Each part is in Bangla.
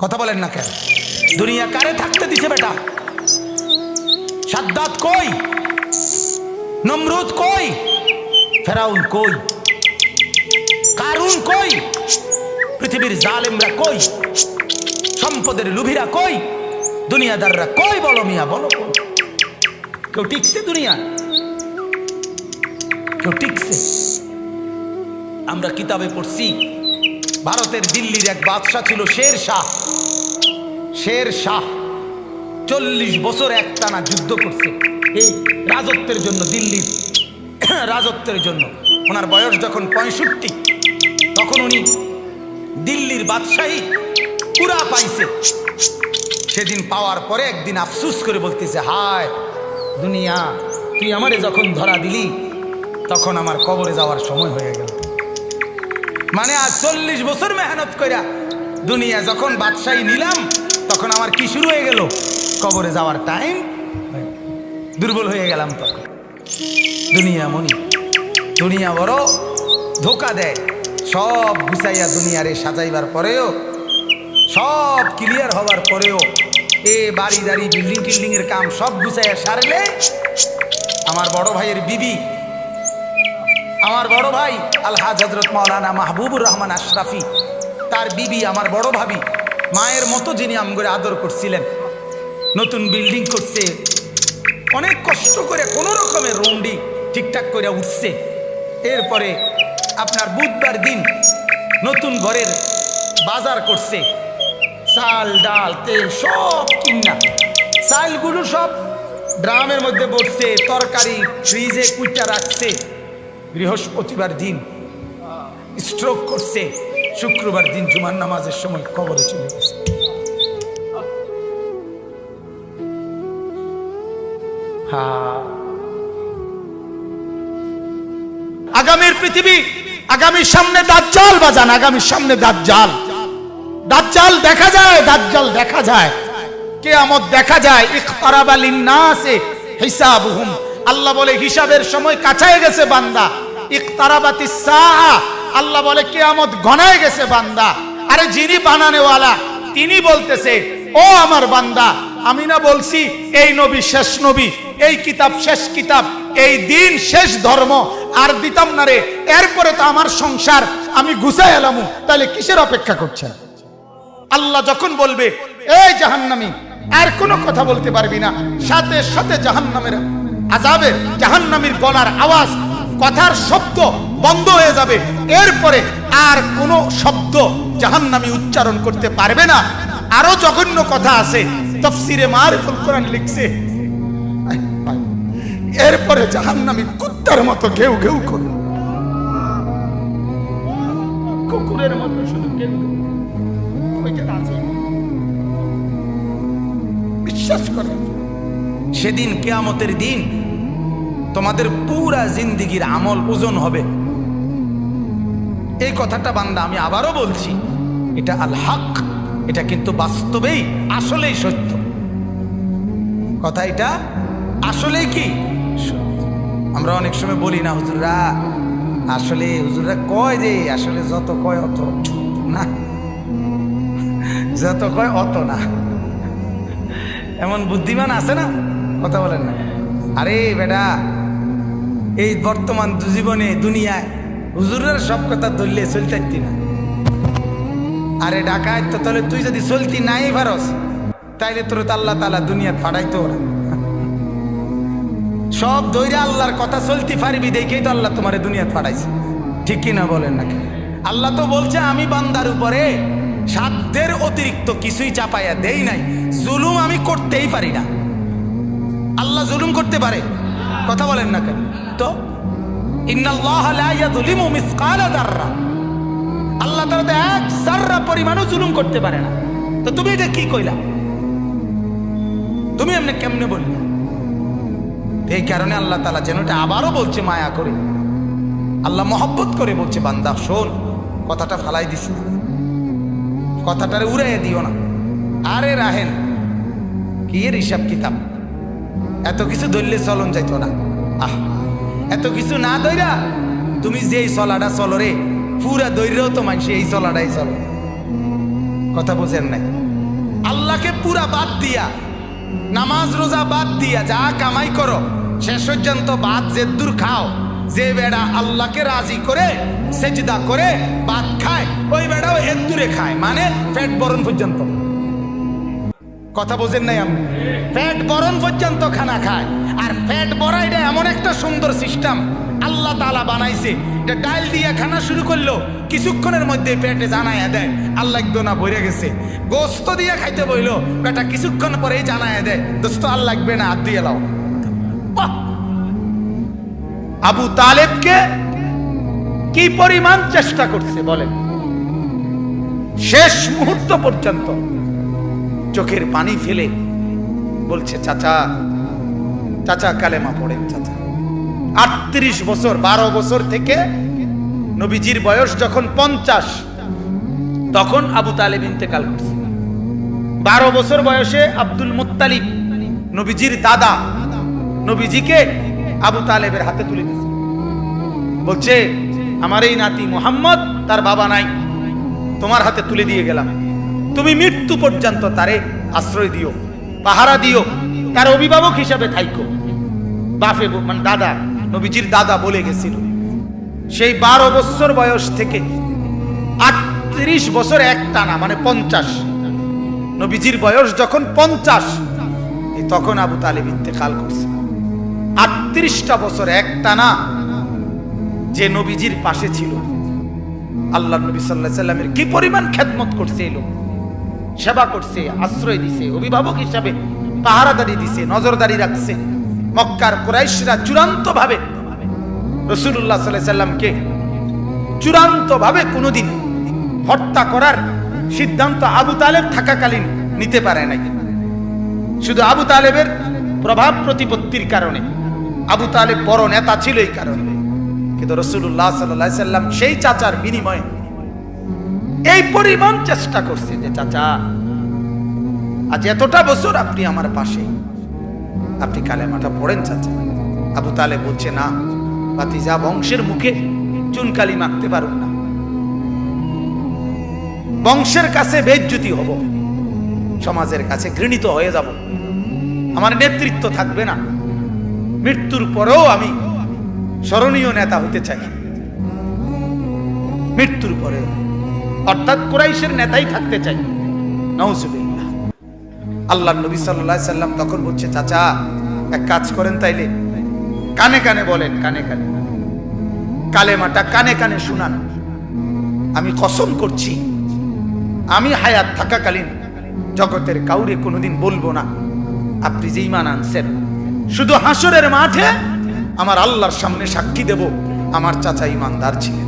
কথা বলেন না কেন? দুনিয়া কারে থাকতে দিছে বেটা? সাদ্দাত কই? নমরুদ কই? ফেরাউন কই? কারুন কই? পৃথিবীর জালেমরা কই? সম্পদের লুভিরা কই? দুনিয়াদাররা কই? বলো মিয়া, বলো কই? কেউ টিকছে দুনিয়া? কেউ টিকছে? আমরা কিতাবে পড়ছি ভারতের দিল্লির এক বাদশা ছিল শের শাহ। শের শাহ 40 বছর একটানা যুদ্ধ করছে এই রাজত্বের জন্য, দিল্লির রাজত্বের জন্য। ওনার বয়স যখন 65, তখন উনি দিল্লির বাদশাহী পুরা পাইছে। সেদিন পাওয়ার পরে একদিন আফসুস করে বলতেছে, হায় দুনিয়া, তুই আমারে যখন ধরা দিলি তখন আমার কবরে যাওয়ার সময় হয়ে গেল। মানে আজ 40 বছর মেহনত কইরা দুনিয়া যখন বাদশাহী নিলাম, তখন আমার কি শুরু হয়ে গেল? কবরে যাওয়ার টাইম। দুর্বল হয়ে গেলাম তখন। দুনিয়া মনি, দুনিয়া বড় ধোকা দেয়। সব গুছাইয়া দুনিয়ারে সাজাইবার পরেও, সব ক্লিয়ার হবার পরেও, এ বাড়ি দাড়ি বিল্ডিং টিল্ডিং এর কাম সব গুছাইয়া সারলে আমার বড় ভাইয়ের বিবি, আমার বড় ভাই আলহাজ হযরত মাওলানা মাহবুবুর রহমান আশরাফি, তার বিবি আমার বড় ভাবি, মায়ের মতো যিনি আমগরে আদর করছিলেন, নতুন বিল্ডিং করছে, অনেক কষ্ট করে কোনো রকমের রুমডি ঠিকঠাক করে উঠছে। এরপরে আপনার বুধবার দিন নতুন ঘরের বাজার করছে, চাল ডাল তেল সব কিনা, চালগুলো সব ড্রামের মধ্যে পড়ছে, তরকারি ফ্রিজে কুইটা রাখছে। বৃহস্পতিবার দিন স্ট্রোক করছে, শুক্রবার দিন জুমার নামাজের সময় কবরে চলে গেছে। আগামীর পৃথিবী, আগামীর সামনে দাজ্জাল বাজান, আগামীর সামনে দাজ্জাল। দাজ্জাল দেখা যায়, দাজ্জাল দেখা যায়, কিয়ামত দেখা যায়। ইকতারাবা লিন্নাসি হিসাবুহুম, আল্লাহ বলে হিসাবের সময় কাছায় গেছে বান্দা। ইকতারাবাতিস সাআ, আল্লাহ বলে কিয়ামত ঘনায় গেছে বান্দা। আরে যিনি বানানেওয়ালা তিনি বলতেছে, ও আমার বান্দা, আমি না বলছি এই নবী শেষ নবী, এই কিতাব শেষ কিতাব, এই দিন শেষ ধর্ম, আর দিতাম না রে। এরপরে তো আমার সংসার আমি গুছাই এলাম, তাহলে কিসের অপেক্ষা করছেন? আল্লাহ যখন বলবে এই জাহান্নামী, আর কোনো কথা বলতে পারবি না, সাথে সাথে জাহান্নামের আযাবের, জাহান্নামীর গলার আওয়াজ, কথার শব্দ বন্ধ হয়ে যাবে। এরপরে আর কোনো শব্দ জাহান্নামী উচ্চারণ করতে পারবে না। আরো জঘন্য কথা আছে, তাফসীরে মারিফুল কোরআন লিখছে, এরপরে জাহান্নামী কুত্তার মতো ঘেউ ঘেউ করবে, কুকুরের মতো শুধু ঘেউ ঘেউ। বিশ্বাস করেন, সেদিন কিয়ামতের দিন তোমাদের পুরা জিন্দেগির আমল ওজন হবে। এই কথাটা বান্দা আমি আবারও বলছি, এটা আল হক, এটা কিন্তু বাস্তবেই আসলেই সত্য কথা। এটা আসলেই কি আমরা অনেক সময় বলি না, হুজুররা আসলে, হুজুররা কয় যে আসলে যত কয় অত না, যত কয় অত না। এমন বুদ্ধিমান আছে না, কথা বলেন না। আরে বেটা, এই বর্তমান জীবনে দুনিয়ায় হুজুরের সব কথা ধরলে চলতে না। আরে ডাকায় তো, তাহলে তুই যদি চলতি নাই পারস, তাইলে তোর তো আল্লাহ তাআলা দুনিয়াত ফাটাইতো ওরা। সব দৈরা আল্লাহর কথা চলতে পারবি দেখেই তো আল্লাহ তোমারে দুনিয়াত ফাটাইছে, ঠিক কিনা বলেন নাকি? আল্লাহ তো বলছে আমি বান্দার উপরে সাধ্যের অতিরিক্ত কিছুই চাপাইয়া দেই নাই, জুলুম আমি করতেই পারি না। আল্লাহ জুলুম করতে পারে? কথা বলেন না কেন? তো ইন্নাল্লাহা লা ইয়াযলিমু মিসকালা যাররা, আল্লাহ তাআলা তো এক যাররা পরিমাণও জুলুম করতে পারে না। তো তুমি এটা কি কইলা? তুমি এমনি কেমনে বললে? এই কারণে আল্লাহ তাআলা যেন এটা আবারও বলছে মায়া করে, আল্লাহ মহব্বত করে বলছে, বান্দা শোন, কথাটা ফালাই দিস না, কথাটারে উড়াইয়া দিও না। আরে রাহেন কি এর হিসাব কিতাব, এত কিছু ধরলে চলন যাইতো না। আহ, এত কিছু না দইরা তুমি যেই চলাটা চলো রে, পুরা দৈরেও তো মানুষ এই চলাটাই চলো। কথা বোঝেন নাই? আল্লাহকে পুরা বাদ দিয়া, নামাজ রোজা বাদ দিয়া যা কামাই করো, শেষ পর্যন্ত বাদ যে দূর খাও, যে বেড়া আল্লাহকে রাজি করে সেজদা করে ভাত খায়, ওই বেড়াও এর দূরে খায়, মানে পেট বরণ পর্যন্ত। কথা বোঝেন নাই? আমি পেট বরণ পর্যন্ত খানা খায়। আর পেট ভরা এটা এমন একটা সুন্দর সিস্টেম আল্লাহ তাআলা বানাইছে। এটা ডাল দিয়ে খানা শুরু করলো, কিছুক্ষণের মধ্যে পেটে জানায়া দেয় আল্লাহ একদোনা ভরে গেছে। গোস্ত দিয়ে খাইতে বইলো, বেটা কিছুক্ষণ পরেই জানায়া দেয় দোস্ত আর লাগবে না, হাত দিয়ে লাও। আবু তালেবকে কি পরিমাণ চেষ্টা করছে বলেন, শেষ মুহূর্ত পর্যন্ত চোখের পানি ফেলে বলছে চাচা, চাচা কালেমা পড়েন চাচা। 38 বছর, 12 বছর থেকে নবীজির বয়স যখন 50, তখন আবু তালেব ইন্তেকাল করছে। 12 বছর বয়সে আব্দুল মুত্তালিব নবীজির দাদা নবীজিকে আবু তালেবের হাতে তুলে দিয়েছে। বলছে আমার এই নাতি মুহাম্মদ, তার বাবা নাই, তোমার হাতে তুলে দিয়ে গেলাম, তুমি মৃত্যু পর্যন্ত তারে আশ্রয় দিও, পাহারা দিও, তার অভিভাবক হিসাবে থাইকো। বাপে মানে দাদা, নবীজির দাদা বলে গেছিল। সেই 12 বছর বয়স থেকে 38 বছর এক টানা, মানে 50, নবীজির বয়স যখন 50, তখন আবু তালেব ইন্তেকাল করছে। 38টা বছর এক টানা যে নবীজির পাশে ছিল, আল্লাহ নবী সাল্লাল্লাহু আলাইহি সাল্লামের কি পরিমাণ খেদমত করছে, এই লোক সেবা করছে, আশ্রয় দিছে, অভিভাবক হিসাবে পাহারাদারি দিছে, নজরদারি রাখছে। মক্কার কুরাইশরা চূড়ান্ত ভাবে রাসূলুল্লাহ সাল্লাল্লাহু আলাইহি সাল্লামকে চূড়ান্ত ভাবে কোনোদিন হত্যা করার সিদ্ধান্ত আবু তালেব থাকাকালীন নিতে পারে নাই। শুধু আবু তালেবের প্রভাব প্রতিপত্তির কারণে, আবু তালেব বড় নেতা ছিল এই কারণে। কিন্তু রাসূলুল্লাহ সাল্লাল্লাহু আলাইহি সাল্লাম সেই চাচার বিনিময়ে এই পরিমাণ চেষ্টা করছে যে চাচা আজ এতটা বছর আপনি আমার পাশে, আপনি কালেমাটা পড়েন চাচা। আবু তালেব বলছে না ভাতিজা, বংশের মুখে চুনকালি মাখতে পারুন না, বংশের কাছে বেইজ্জতি হব, সমাজের কাছে ঘৃণিত হয়ে যাব, আমার নেতৃত্ব থাকবে না, মৃত্যুর পরেও আমি স্মরণীয় নেতা হতে চাই, মৃত্যুর পরেও, অর্থাৎ কুরাইশের নেতাই থাকতে চাই। নাউজুবিল্লাহ। আল্লাহর নবী সাল্লাল্লাহু আলাইহি সাল্লাম তখন বলছে চাচা এক কাজ করেন, তাইলে কানে কানে বলেন, কানে কানে কালেমাটা কানে কানে শুনান। আমি কসম করছি আমি হায়াত থাকাকালীন জগতের কাউরে কোনোদিন বলবো না আপনি যে ঈমান আনছেন, শুধু হাসরের মাঠে আমার আল্লাহর সামনে সাক্ষী দেব আমার চাচা ঈমানদার ছিলেন।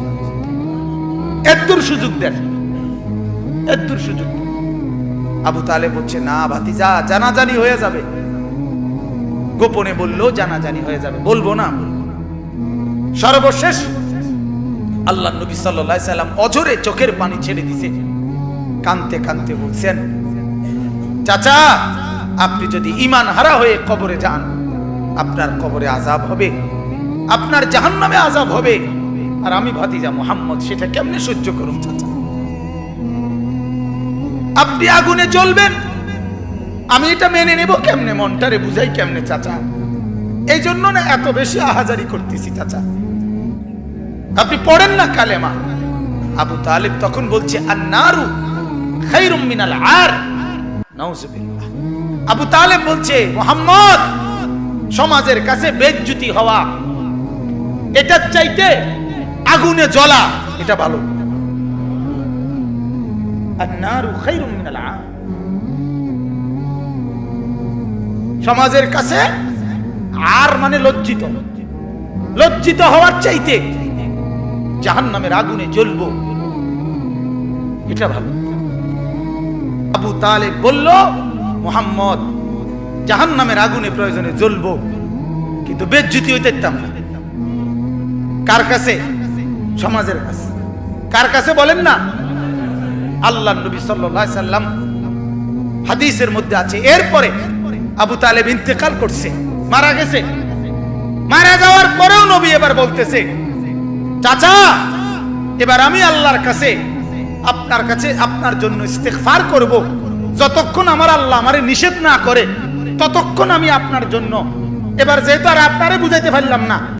এতদূর সুযোগ দেন, এতদূর সুযোগ। আবু তালেব বলছে না ভাতিজা, জানাজানি হয়ে যাবে, গোপনে বললেও জানাজানি হয়ে যাবে, বলবো না। সর্বশেষ আল্লাহ নবী সাল্লাল্লাহু আলাইহি সাল্লাম অঝরে চোখের পানি ছেড়ে দিছে, কাঁদতে কাঁদতে বলছেন চাচা আপনি যদি ঈমান হারা হয়ে কবরে যান, আপনার কবরে আযাব হবে, আপনার জাহান্নামে আযাব হবে, আর আমি ভাতিজা মুহাম্মদ সেটা কেমনে সহ্য করুন চাচা? আপনি আগুনে জ্বলবেন, আমি এটা মেনে নেব কেমনে, মনটারে বুঝাই কেমনে চাচা? এই জন্য না এত বেশি আহাজারি করতেছি চাচা, আপনি পড়েন না কালেমা। আবু তালেব তখন বলছে আন-নারু খায়রুম মিনাল আর। নাউজুবিল্লাহ। আবু তালেব বলছে মুহাম্মদ, সমাজের কাছে বেইজ্জতি হওয়া এটার চাইতে আগুনে জ্বলা এটা ভালো। আন-নারু খায়রুম মিনাল আর। সমাজের কাছে আর মানে লজ্জিত, লজ্জিত হওয়ার চাইতে জাহান্নামের আগুনে জ্বলবো এটা ভালো। আবু তালেব বলল মুহাম্মদ জাহান্নামের আগুনে প্রয়োজনে জ্বলবো, কিন্তু বেইজ্জতি হইতে দিতাম না। কার কাছে? সমাজের কাছে। কার কাছে বলেন না? আল্লাহর নবী সাল্লাল্লাহু আলাইহি সাল্লাম হাদিসের মধ্যে আছে এরপরে আবু তালেব ইন্তেকাল করছে, মারা গেছে। মারা যাওয়ার পরেও নবী এবার বলতেছে চাচা এবার আমি আল্লাহর কাছে আপনার কাছে আপনার জন্য ইস্তেগফার করব। যতক্ষণ আমার আল্লাহ আমারে নিষেধ না করে ততক্ষণ আমি আপনার জন্য। এবার যেহেতু আর আপনারে বুঝাইতে পারলাম না,